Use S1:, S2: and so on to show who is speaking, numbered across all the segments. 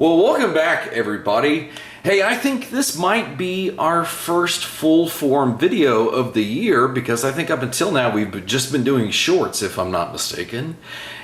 S1: Well, welcome back, everybody. Hey, I think this might be our first full-form video of the year because I think up until now we've just been doing shorts, if I'm not mistaken.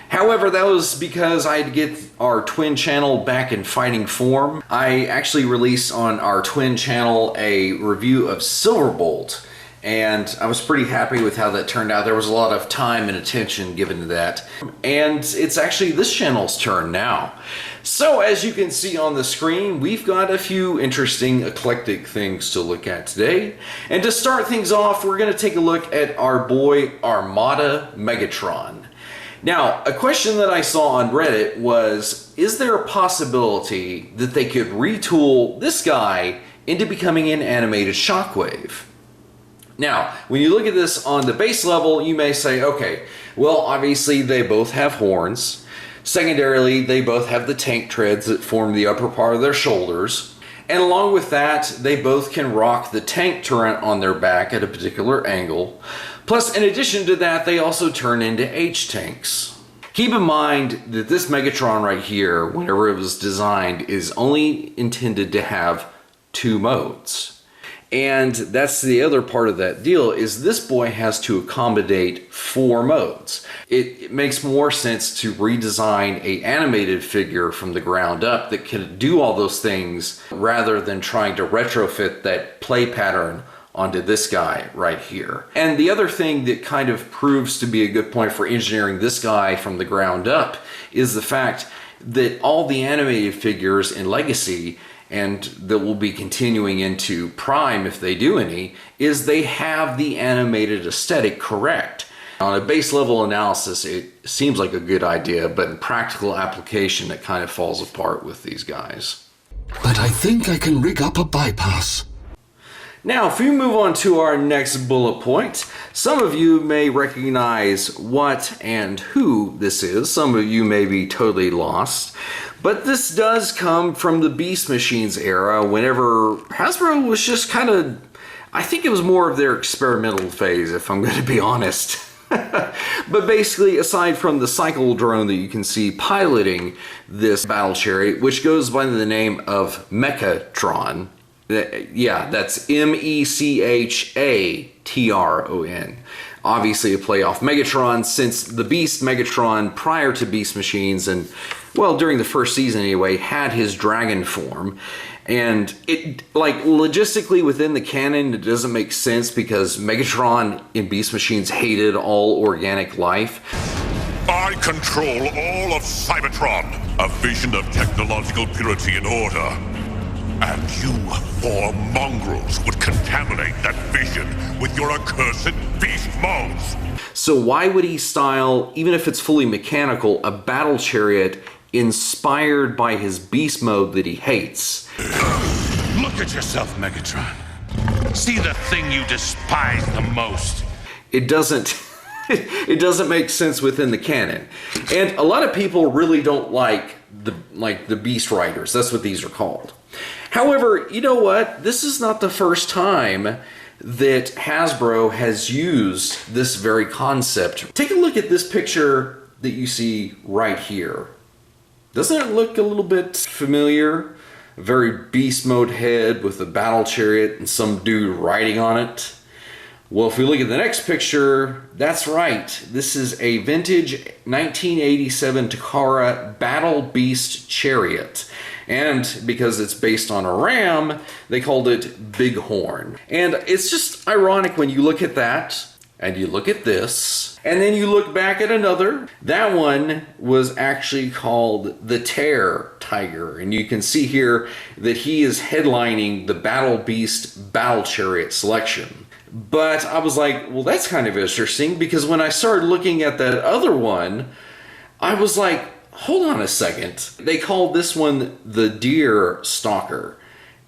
S1: However, that was because I had to get our twin channel back in fighting form. I actually released on our twin channel a review of Silverbolt, and I was pretty happy with how that turned out. There was a lot of time and attention given to that. And it's actually this channel's turn now. So as you can see on the screen, we've got a few interesting eclectic things to look at today. And to start things off, we're going to take a look at our boy Armada Megatron. Now, a question that I saw on Reddit was, is there a possibility that they could retool this guy into becoming an animated Shockwave? Now, when you look at this on the base level, you may say, okay, well, obviously they both have horns. Secondarily, they both have the tank treads that form the upper part of their shoulders. And along with that, they both can rock the tank turret on their back at a particular angle. Plus, in addition to that, they also turn into H-tanks. Keep in mind that this Megatron right here, whenever it was designed, is only intended to have 2 modes. And that's the other part of that deal, is this boy has to accommodate 4 modes. It makes more sense to redesign an animated figure from the ground up that can do all those things rather than trying to retrofit that play pattern onto this guy right here. And the other thing that kind of proves to be a good point for engineering this guy from the ground up is the fact that all the animated figures in Legacy, and that will be continuing into Prime if they do any, is they have the animated aesthetic correct. On a base level analysis, it seems like a good idea, but in practical application, it kind of falls apart with these guys.
S2: But I think I can rig up a bypass.
S1: Now, if we move on to our next bullet point, some of you may recognize what and who this is. Some of you may be totally lost. But this does come from the Beast Machines era, whenever Hasbro was just kind of, I think it was more of their experimental phase, if I'm going to be honest. But basically, aside from the cycle drone that you can see piloting this battle chariot, which goes by the name of Megatron. Yeah, that's M-E-C-H-A-T-R-O-N. Obviously a play off Megatron, since the Beast Megatron prior to Beast Machines, and well, during the first season anyway, had his dragon form. And it, like, logistically within the canon, it doesn't make sense because Megatron in Beast Machines hated all organic life.
S3: I control all of Cybertron, a vision of technological purity and order. And you 4 mongrels would contaminate that vision with your accursed beast modes.
S1: So why would he style, even if it's fully mechanical, a battle chariot inspired by his beast mode that he hates?
S4: Look at yourself, Megatron. See the thing you despise the most.
S1: It doesn't make sense within the canon. And a lot of people really don't like the Beast Riders. That's what these are called. However, you know what? This is not the first time that Hasbro has used this very concept. Take a look at this picture that you see right here. Doesn't it look a little bit familiar? A very beast mode head with a battle chariot and some dude riding on it. Well, if we look at the next picture, that's right. This is a vintage 1987 Takara Battle Beast Chariot. And because it's based on a ram, they called it Bighorn. And it's just ironic when you look at that, and you look at this, and then you look back at another. That one was actually called the Tear Tiger. And you can see here that he is headlining the Battle Beast Battle Chariot selection. But I was like, well, that's kind of interesting, because when I started looking at that other one, I was like, hold on a second. They called this one the Deer Stalker.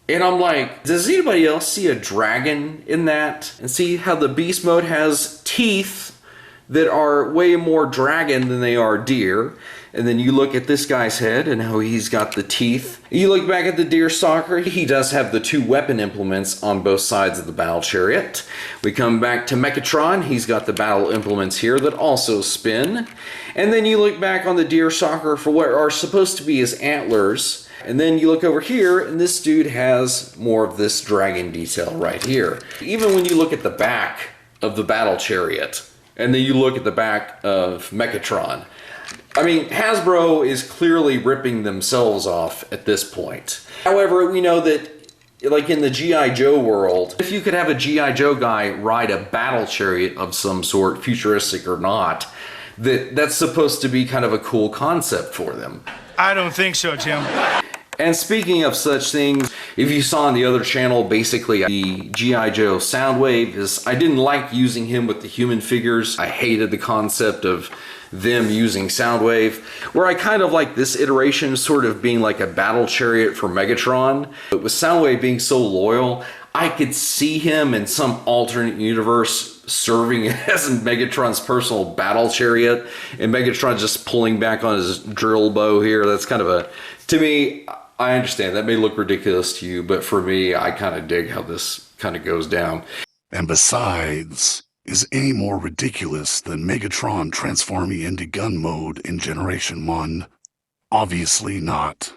S1: And I'm like, does anybody else see a dragon in that? And see how the beast mode has teeth that are way more dragon than they are deer. And then you look at this guy's head and how he's got the teeth. You look back at the deer stalker, he does have the 2 weapon implements on both sides of the battle chariot. We come back to Megatron, he's got the battle implements here that also spin. And then you look back on the deer stalker for what are supposed to be his antlers. And then you look over here and this dude has more of this dragon detail right here. Even when you look at the back of the battle chariot, and then you look at the back of Megatron, I mean, Hasbro is clearly ripping themselves off at this point. However, we know that, like in the G.I. Joe world, if you could have a G.I. Joe guy ride a battle chariot of some sort, futuristic or not, that's supposed to be kind of a cool concept for them.
S5: I don't think so, Tim.
S1: And speaking of such things, if you saw on the other channel, basically the G.I. Joe Soundwave I didn't like using him with the human figures. I hated the concept of them using Soundwave, where I kind of like this iteration sort of being like a battle chariot for Megatron. But with Soundwave being so loyal, I could see him in some alternate universe serving as Megatron's personal battle chariot, and Megatron just pulling back on his drill bow here. That's kind of to me, I understand that may look ridiculous to you, but for me, I kind of dig how this kind of goes down.
S6: And besides, is any more ridiculous than Megatron transforming into gun mode in Generation 1? Obviously not.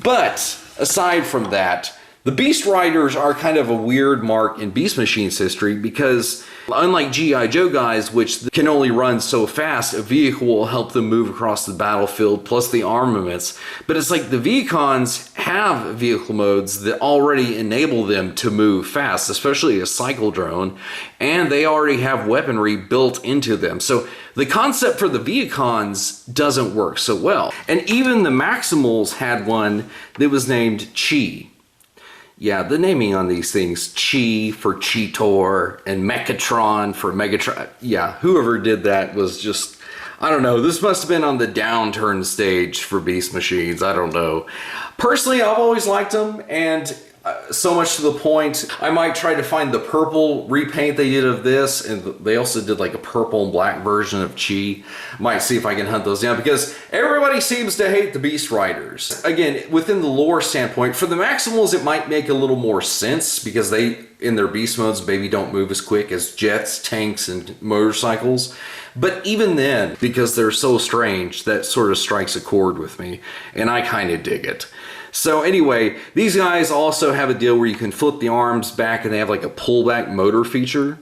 S1: But aside from that, the Beast Riders are kind of a weird mark in Beast Machine's history because unlike G.I. Joe guys, which can only run so fast, a vehicle will help them move across the battlefield, plus the armaments. But it's like the Vehicons have vehicle modes that already enable them to move fast, especially a cycle drone, and they already have weaponry built into them. So the concept for the Vehicons doesn't work so well. And even the Maximals had one that was named Chi. Yeah, the naming on these things, Chi for Cheetor and Mechatron for Megatron. Yeah, whoever did that was just, I don't know, this must have been on the downturn stage for Beast Machines, I don't know. Personally, I've always liked them, and so much to the point, I might try to find the purple repaint they did of this, and they also did like a purple and black version of Chi. Might see if I can hunt those down, because everybody seems to hate the Beast Riders. Again, within the lore standpoint, for the Maximals it might make a little more sense, because they, in their beast modes, maybe don't move as quick as jets, tanks, and motorcycles. But even then, because they're so strange, that sort of strikes a chord with me, and I kind of dig it. So anyway, these guys also have a deal where you can flip the arms back and they have like a pullback motor feature.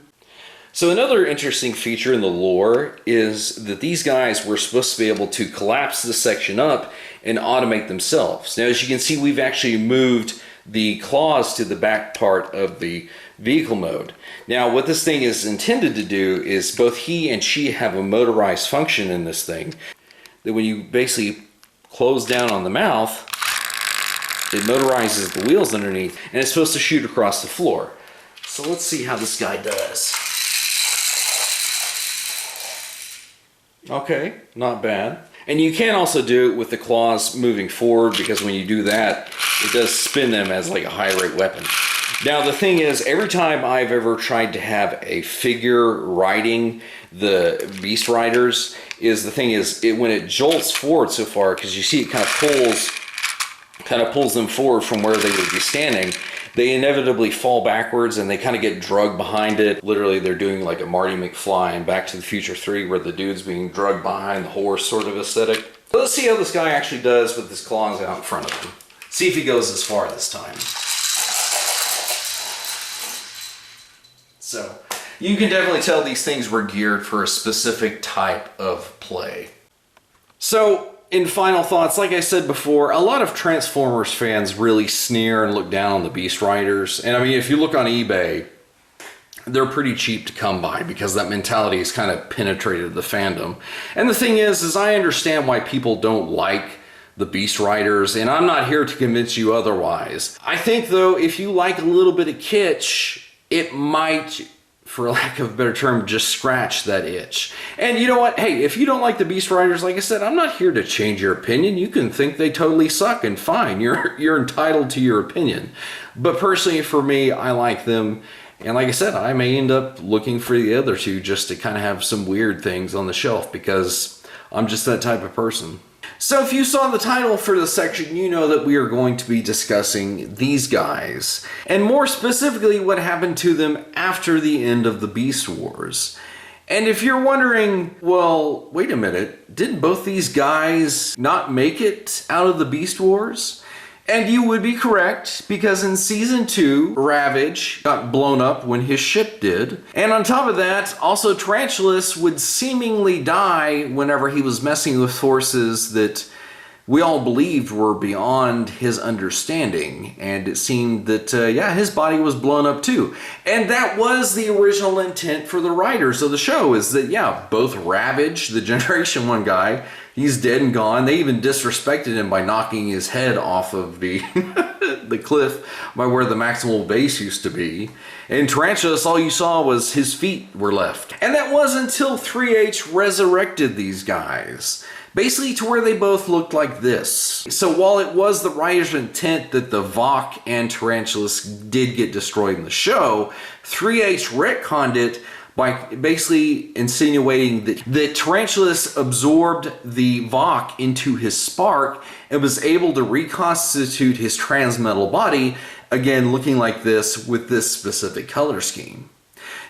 S1: So another interesting feature in the lore is that these guys were supposed to be able to collapse this section up and automate themselves. Now, as you can see, we've actually moved the claws to the back part of the vehicle mode. Now, what this thing is intended to do is both he and she have a motorized function in this thing, that when you basically close down on the mouth, it motorizes the wheels underneath, and it's supposed to shoot across the floor. So let's see how this guy does. Okay, not bad. And you can also do it with the claws moving forward, because when you do that, it does spin them as like a high rate weapon. Now the thing is, every time I've ever tried to have a figure riding the Beast Riders, when it jolts forward so far, because you see it kind of pulls them forward from where they would be standing, they inevitably fall backwards and they kind of get drugged behind it. Literally, they're doing like a Marty McFly in Back to the Future 3, where the dude's being drugged behind the horse sort of aesthetic. So let's see how this guy actually does with his claws out in front of him. See if he goes as far this time. So you can definitely tell these things were geared for a specific type of play. So in final thoughts, like I said before, a lot of Transformers fans really sneer and look down on the Beast Riders. And I mean, if you look on eBay, they're pretty cheap to come by, because that mentality has kind of penetrated the fandom. And the thing is I understand why people don't like the Beast Riders, and I'm not here to convince you otherwise. I think though, if you like a little bit of kitsch, it might, for lack of a better term, just scratch that itch. And you know what? Hey, if you don't like the Beast Riders, like I said, I'm not here to change your opinion. You can think they totally suck, and fine. You're entitled to your opinion. But personally, for me, I like them. And like I said, I may end up looking for the other two just to kind of have some weird things on the shelf, because I'm just that type of person. So if you saw the title for this section, you know that we are going to be discussing these guys, and more specifically what happened to them after the end of the Beast Wars. And if you're wondering, well, wait a minute, didn't both these guys not make it out of the Beast Wars? And you would be correct, because in Season 2, Ravage got blown up when his ship did. And on top of that, also Tarantulas would seemingly die whenever he was messing with forces that we all believed were beyond his understanding. And it seemed that, yeah, his body was blown up too. And that was the original intent for the writers of the show, is that, yeah, both Ravage, the Generation 1 guy, he's dead and gone. They even disrespected him by knocking his head off of the the cliff by where the Maximal base used to be. And Tarantulas, all you saw was his feet were left. And that was until 3H resurrected these guys, basically to where they both looked like this. So while it was the writer's intent that the Vok and Tarantulas did get destroyed in the show, 3H retconned it by basically insinuating that Tarantulas absorbed the Vok into his spark and was able to reconstitute his transmetal body, again looking like this with this specific color scheme.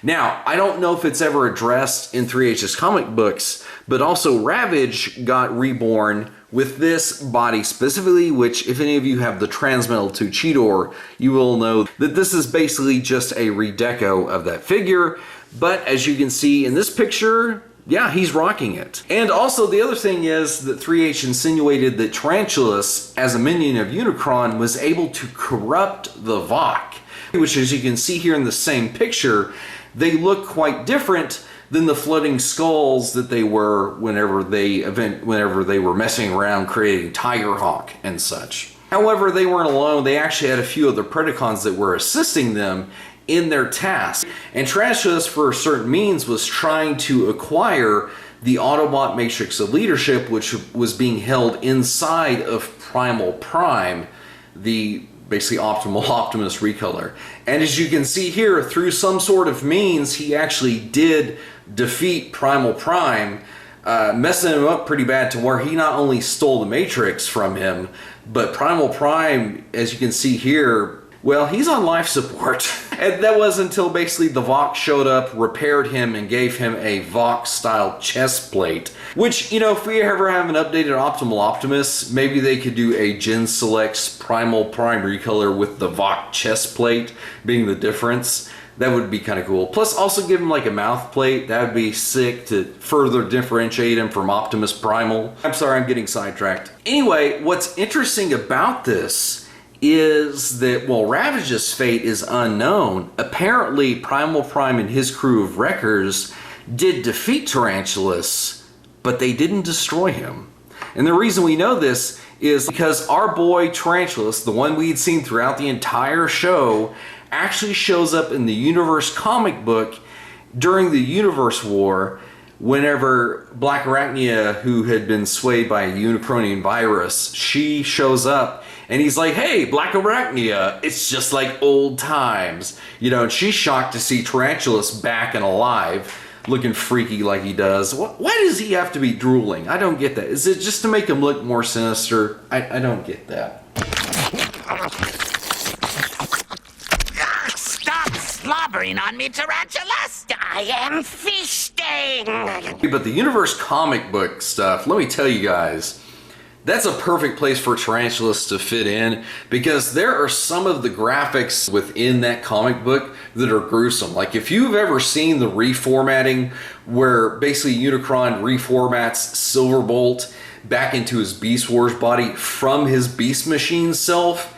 S1: Now, I don't know if it's ever addressed in 3H's comic books, but also Ravage got reborn with this body specifically, which if any of you have the Transmetal 2 Cheetor, you will know that this is basically just a redeco of that figure. But as you can see in this picture, yeah, he's rocking it. And also the other thing is that 3H insinuated that Tarantulas, as a minion of Unicron, was able to corrupt the Vok, which as you can see here in the same picture, they look quite different than the floating skulls that they were whenever they were messing around creating Tigerhawk and such. However, they weren't alone. They actually had a few other Predacons that were assisting them in their task. And Tarantulas, for certain means, was trying to acquire the Autobot Matrix of Leadership, which was being held inside of Primal Prime, the basically optimal Optimus recolor. And as you can see here, through some sort of means, he actually did defeat Primal Prime, messing him up pretty bad to where he not only stole the Matrix from him, but Primal Prime, as you can see here, well, he's on life support. And that was until basically the Vok showed up, repaired him, and gave him a Vok-style chest plate. Which, you know, if we ever have an updated Optimal Optimus, maybe they could do a Gen Selects Primal Prime recolor with the Vok chest plate being the difference. That would be kind of cool. Plus, also give him like a mouth plate. That would be sick to further differentiate him from Optimus Primal. I'm sorry, I'm getting sidetracked. Anyway, what's interesting about this is that while Ravage's fate is unknown, apparently Primal Prime and his crew of wreckers did defeat Tarantulas, but they didn't destroy him. And the reason we know this is because our boy Tarantulas, the one we'd seen throughout the entire show, actually shows up in the Universe comic book during the Universe War, whenever Black Arachnia, who had been swayed by a Unicronian virus, she shows up and he's like, hey, Black Arachnia, it's just like old times. You know, and she's shocked to see Tarantulas back and alive, looking freaky like he does. Why does he have to be drooling? I don't get that. Is it just to make him look more sinister? I don't get that.
S5: Stop slobbering on me, Tarantulas! I am feasting!
S1: But the Universe comic book stuff, let me tell you guys, that's a perfect place for Tarantulas to fit in, because there are some of the graphics within that comic book that are gruesome. Like if you've ever seen the reformatting where basically Unicron reformats Silverbolt back into his Beast Wars body from his Beast Machine self,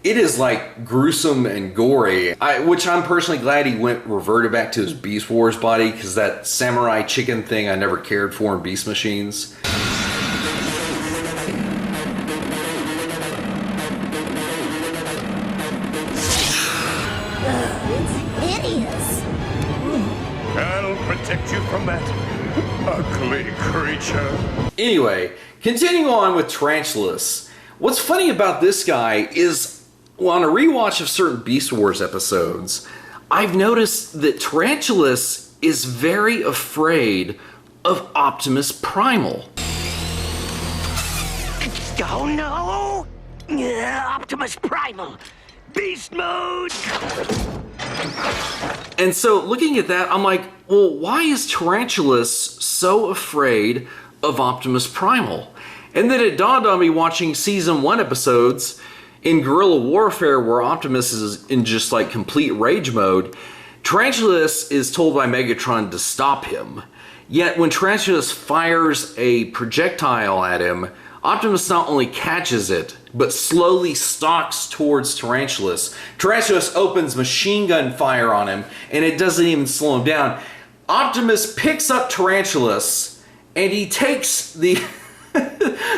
S1: it is like gruesome and gory, which I'm personally glad he reverted back to his Beast Wars body, because that samurai chicken thing I never cared for in Beast Machines.
S3: I'll protect you from that ugly creature.
S1: Anyway, continuing on with Tarantulas. What's funny about this guy is, well, on a rewatch of certain Beast Wars episodes, I've noticed that Tarantulas is very afraid of Optimus Primal.
S5: Oh no! Optimus Primal! Beast mode!
S1: And so looking at that, I'm like, well, why is Tarantulas so afraid of Optimus Primal? And then it dawned on me watching season 1 episodes in guerrilla warfare where Optimus is in just like complete rage mode. Tarantulas is told by Megatron to stop him. Yet when Tarantulas fires a projectile at him, Optimus not only catches it, but slowly stalks towards Tarantulas. Tarantulas opens machine gun fire on him, and it doesn't even slow him down. Optimus picks up Tarantulas, and he takes the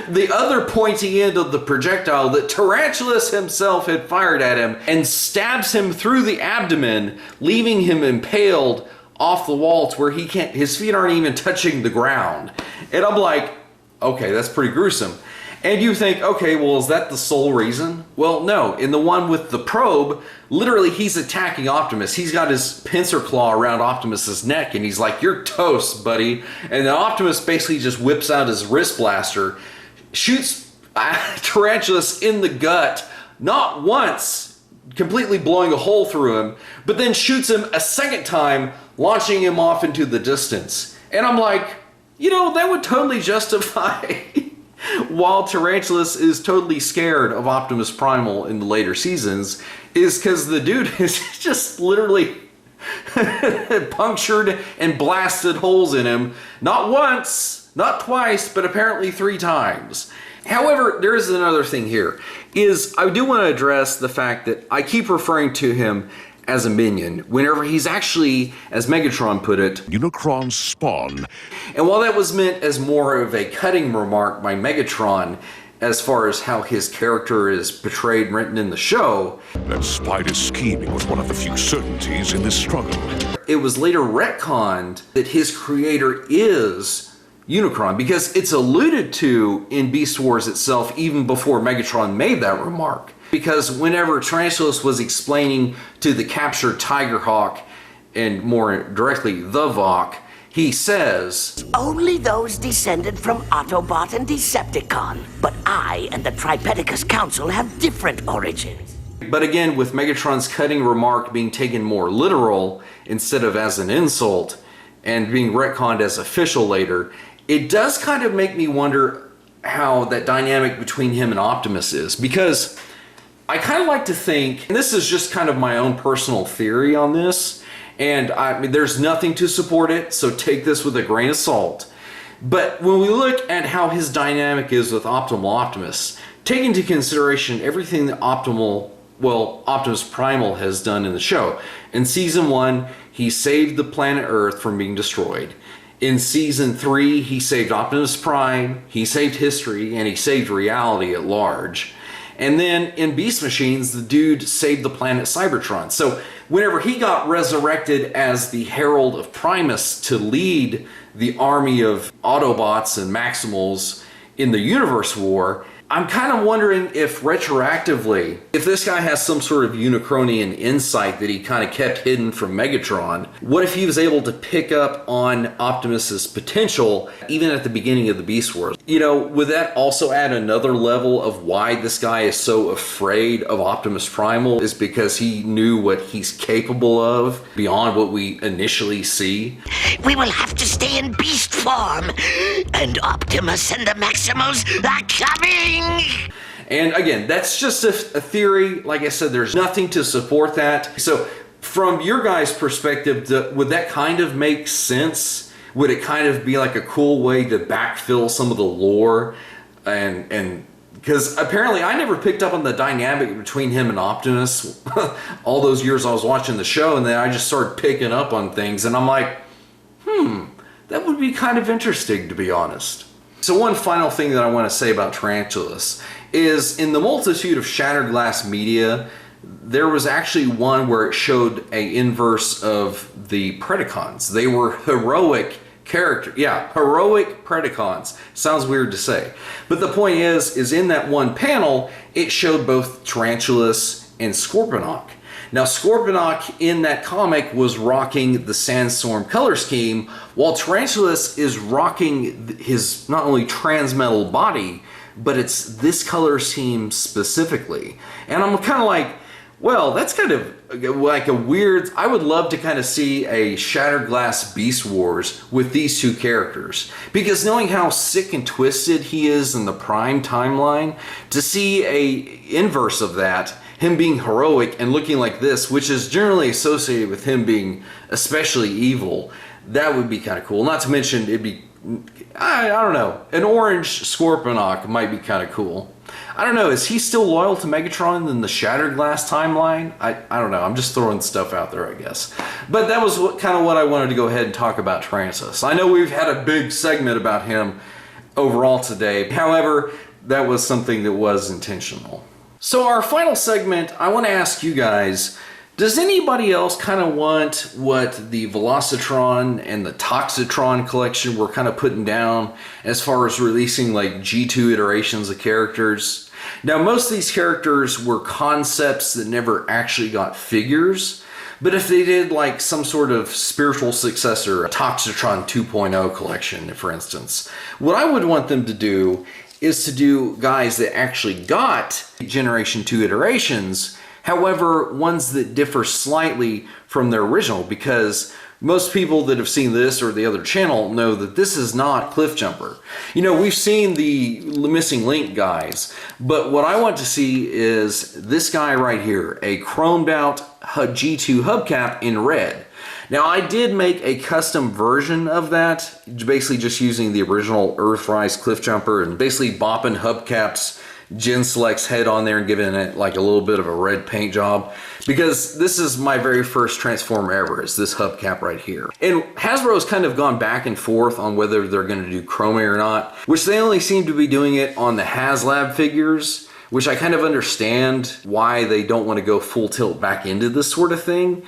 S1: the other pointy end of the projectile that Tarantulas himself had fired at him, and stabs him through the abdomen, leaving him impaled off the wall to where he can't, his feet aren't even touching the ground. And I'm like, okay, that's pretty gruesome. And you think, okay, well, is that the sole reason? Well, no. In the one with the probe, literally he's attacking Optimus. He's got his pincer claw around Optimus's neck, and he's like, you're toast, buddy. And then Optimus basically just whips out his wrist blaster, shoots Tarantulas in the gut, not once, completely blowing a hole through him, but then shoots him a second time, launching him off into the distance. And I'm like, you know, that would totally justify while Tarantulas is totally scared of Optimus Primal in the later seasons, is because the dude is just literally punctured and blasted holes in him, not once, not twice, but apparently 3 times. However, there is another thing here, is I do want to address the fact that I keep referring to him as a minion, whenever he's actually, as Megatron put it,
S3: Unicron's spawn.
S1: And while that was meant as more of a cutting remark by Megatron, as far as how his character is portrayed and written in the show,
S3: That Spider's scheming was one of the few certainties in this struggle.
S1: it was later retconned that his creator is Unicron, because it's alluded to in Beast Wars itself even before Megatron made that remark. Because whenever Tarantulas was explaining to the captured Tigerhawk, and more directly the Vok, he says,
S5: Only those descended from Autobot and Decepticon. But I and the Tripedicus Council have different origins.
S1: but again, with Megatron's cutting remark being taken more literal instead of as an insult, and being retconned as official later, it does kind of make me wonder how that dynamic between him and Optimus is. Because I kind of like to think, and this is just kind of my own personal theory on this, and I mean, there's nothing to support it, so take this with a grain of salt. But when we look at how his dynamic is with Optimal Optimus, take into consideration everything that Optimus Primal has done in the show. In Season 1, he saved the planet Earth from being destroyed. In Season 3, he saved Optimus Prime, he saved history, and he saved reality at large. And then in Beast Machines, the dude saved the planet Cybertron. So whenever he got resurrected as the Herald of Primus to lead the army of Autobots and Maximals in the Universe War, I'm kind of wondering if retroactively, if this guy has some sort of Unicronian insight that he kind of kept hidden from Megatron, what if he was able to pick up on Optimus's potential even at the beginning of the Beast Wars? You know, would that also add another level of why this guy is so afraid of Optimus Primal, is because he knew what he's capable of beyond what we initially see?
S5: We will have to stay in beast form. And Optimus and the Maximals are coming!
S1: And again, that's just a theory. Like I said, there's nothing to support that. So from your guys' perspective, would that kind of make sense? Would it kind of be like a cool way to backfill some of the lore? And because apparently I never picked up on the dynamic between him and Optimus all those years I was watching the show, and then I just started picking up on things, and I'm like, that would be kind of interesting, to be honest. So one final thing that I want to say about Tarantulas is, in the multitude of Shattered Glass media, there was actually one where it showed an inverse of the Predacons. They were heroic characters. Yeah, heroic Predacons. Sounds weird to say. But the point is in that one panel, it showed both Tarantulas and Scorponok. Now, Scorponok in that comic was rocking the Sandstorm color scheme, while Tarantulas is rocking his not only transmetal body, but it's this color scheme specifically. And I'm kind of like, well, that's kind of like a weird, I would love to kind of see a Shattered Glass Beast Wars with these two characters. Because knowing how sick and twisted he is in the Prime timeline, to see a inverse of that, him being heroic and looking like this, which is generally associated with him being especially evil, that would be kind of cool. Not to mention, it'd be, I don't know, an orange Scorponok might be kind of cool. I don't know, is he still loyal to Megatron in the Shattered Glass timeline? I don't know, I'm just throwing stuff out there, I guess. But that was kind of what I wanted to go ahead and talk about Tarantulas. I know we've had a big segment about him overall today. However, that was something that was intentional. So our final segment, I want to ask you guys, does anybody else kind of want what the Velocitron and the Toxitron collection were kind of putting down as far as releasing like G2 iterations of characters? Now, most of these characters were concepts that never actually got figures, but if they did like some sort of spiritual successor, a Toxitron 2.0 collection, for instance, what I would want them to do is to do guys that actually got Generation 2 iterations, however, ones that differ slightly from their original, because most people that have seen this or the other channel know that this is not Cliffjumper. You know, we've seen the Missing Link guys, but what I want to see is this guy right here, a chromed out G2 hubcap in red. Now, I did make a custom version of that, basically just using the original Earthrise Cliffjumper and basically bopping hubcaps Gen Select's head on there and giving it like a little bit of a red paint job, because this is my very first Transformer ever, is this hubcap right here. And Hasbro's kind of gone back and forth on whether they're going to do chroming or not, which they only seem to be doing it on the HasLab figures, which I kind of understand why they don't want to go full tilt back into this sort of thing.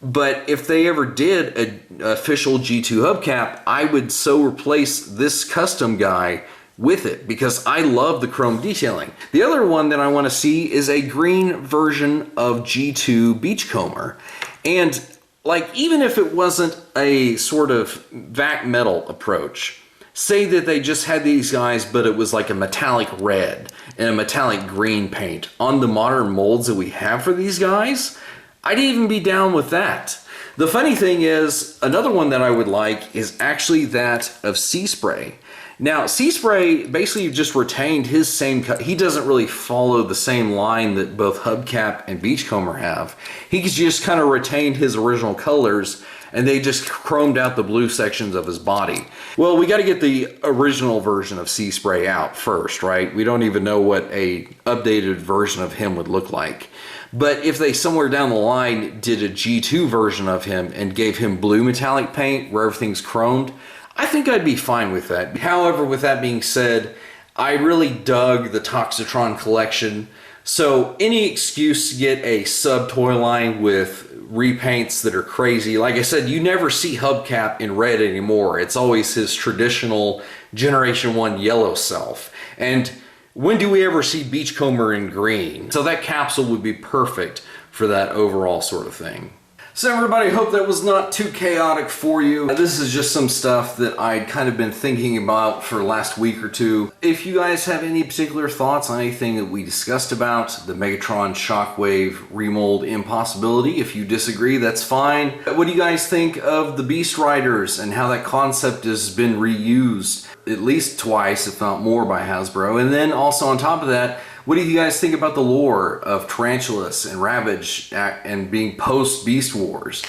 S1: But if they ever did an official G2 hubcap, I would so replace this custom guy with it, because I love the chrome detailing. The other one that I want to see is a green version of G2 Beachcomber. And like, even if it wasn't a sort of vac metal approach, say that they just had these guys, but it was like a metallic red and a metallic green paint on the modern molds that we have for these guys, I'd even be down with that. The funny thing is, another one that I would like is actually that of Sea Spray. Now, Sea Spray basically just retained his same cut. He doesn't really follow the same line that both Hubcap and Beachcomber have. He just kind of retained his original colors, and they just chromed out the blue sections of his body. Well, we got to get the original version of Sea Spray out first, right? We don't even know what a updated version of him would look like. But if they somewhere down the line did a G2 version of him and gave him blue metallic paint where everything's chromed, I think I'd be fine with that. However, with that being said, I really dug the Toxitron collection. So any excuse to get a sub toy line with repaints that are crazy. Like I said, you never see Hubcap in red anymore. It's always his traditional Generation 1 yellow self. And when do we ever see Beachcomber in green? So that capsule would be perfect for that overall sort of thing. So everybody, hope that was not too chaotic for you. This is just some stuff that I'd kind of been thinking about for the last week or two. If you guys have any particular thoughts on anything that we discussed about, the Megatron Shockwave remold impossibility, if you disagree, that's fine. What do you guys think of the Beast Riders and how that concept has been reused at least twice, if not more, by Hasbro? And then also on top of that, what do you guys think about the lore of Tarantulas and Ravage and being post-Beast Wars?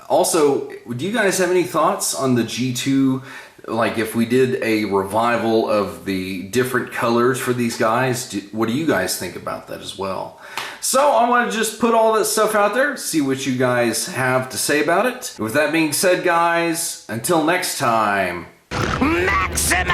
S1: Also, do you guys have any thoughts on the G2, like if we did a revival of the different colors for these guys? What do you guys think about that as well? So I want to just put all that stuff out there, see what you guys have to say about it. With that being said, guys, until next time,
S5: Maximize!